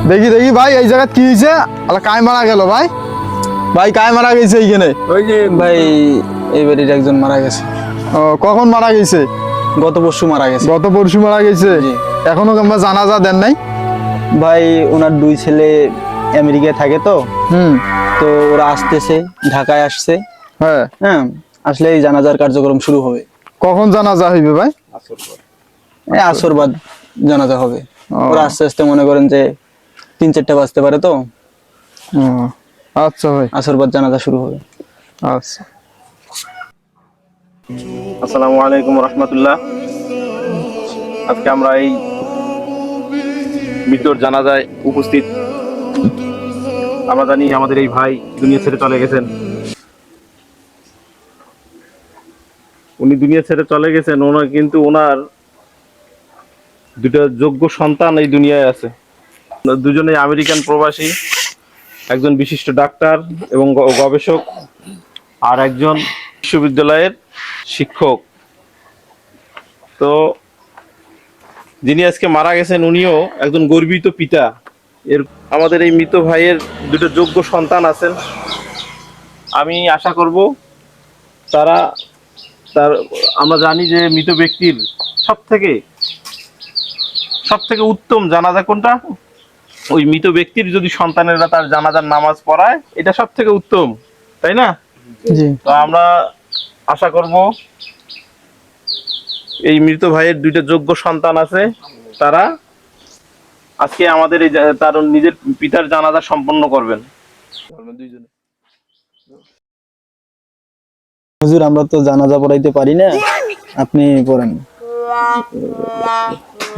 দেখি দেখি ভাই এই জায়গা কি হয়েছে? আল্লাহ কায় মারা গেল ভাই? ভাই কায় মারা গেছে এইখানে? ওই যে ভাই এই বাড়ির একজন মারা গেছে। ও কখন মারা গেছে? গত পরশু মারা গেছে। গত পরশু মারা গেছে? জি। এখনো আমরা জানাজা দেন নাই? ভাই ওনার দুই ছেলে আমেরিকায় থাকে তো, হুম। তো ওরা আসতেছে, ঢাকায় আসছে। হ্যাঁ। হ্যাঁ, আসলে এই জানাজার কার্যক্রম শুরু হবে। কখন জানাজা হইবে ভাই? এই আসর বাদ জানাজা হবে। ও। ওরা আস্তে আস্তে মনে করেন যে 3-4টা বাজতে পারে, তো ও, আচ্ছা ভাই। আসর বাদ জানাজা শুরু হবে। আচ্ছা। আসসালামু আলাইকুম রহমতুল্লাহ। আজকে আমরা এই মৃত্যুর জানাজায় উপস্থিত। আমরা জানি আমাদের এই ভাই দুনিয়া ছেড়ে চলে গেছেন। উনি দুনিয়া ছেড়ে চলে গেছেন, ওনার কিন্তু ওনার দুটো যোগ্য সন্তান এই দুনিয়ায় আছে। দুজনেই আমেরিকান প্রবাসী, একজন বিশিষ্ট ডাক্তার এবং গবেষক, আর একজন বিশ্ববিদ্যালয়ের শিক্ষক। তো যিনি আজকে মারা গেছেন উনিও একজন গর্বিত পিতা। আমাদের এই মৃত ভাইয়ের দুটো যোগ্য সন্তান আছেন। আমি আশা করব আমরা জানি যে মৃত ব্যক্তির সব থেকে উত্তম জানাজা কোনটা? ওই মৃত ব্যক্তির যদি সন্তানেরা তার জানাজার নামাজ পড়ায়, এটা সব থেকে উত্তম, তাই না? জি। তো আমরা আশা করব এই মৃত ভাইয়ের দুইটা যোগ্য সন্তান আছে, তারা আজকে আমাদের এই তার নিজের পিতার জানাজা সম্পন্ন করবেন। দুইজনে হুজুর, আমরা তো জানাজা পড়াইতে পারি না, আপনি পড়েন।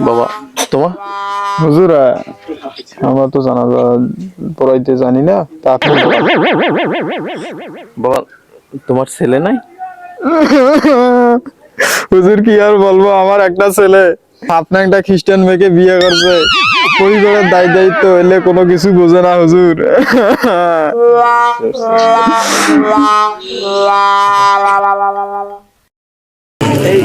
বাবা তোমার হুজুর আমরা তো জানাজা পড়াইতে জানি না, তা আপনি বাবা তোমার ছেলে নাই? হুজুর কি আর বলবো, আমার একটা ছেলে আপনি একটা খ্রিস্টান মেয়েকে বিয়ে করছে। পরিবারের দায়িত্ব হইলে কোনো কিছু বোঝে না হুজুর। এই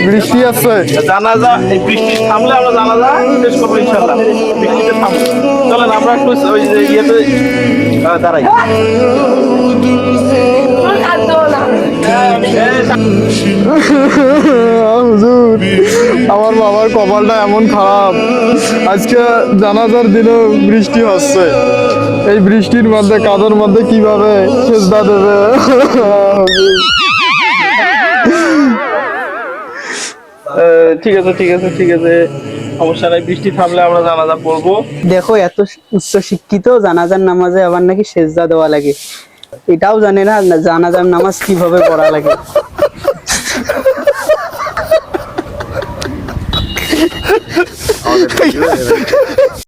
বৃষ্টি আছে। জানাজা, এই বৃষ্টি থামলে আমরা জানাজা শেষ করবো ইনশাআল্লাহ। বৃষ্টিতে থামলে চলেন আমরা একটু ওই যে ইয়েতে দাঁড়াই। হুজুর আমার বাবার কপালটা এমন খারাপ, আজকে জানাজার দিনও বৃষ্টি হচ্ছে। এই বৃষ্টির মধ্যে কাদের মধ্যে কিভাবে সেজদা দেবে? ঠিক আছে ঠিক আছে ঠিক আছে, সমস্যা নাই। বৃষ্টি থামলে আমরা জানাজা পড়বো। দেখো, এত উচ্চ শিক্ষিত, জানাজার নামাজে আবার নাকি সেজদা দেওয়া লাগে। এটাও জানে না জানাজার নামাজ কিভাবে পড়া লাগে।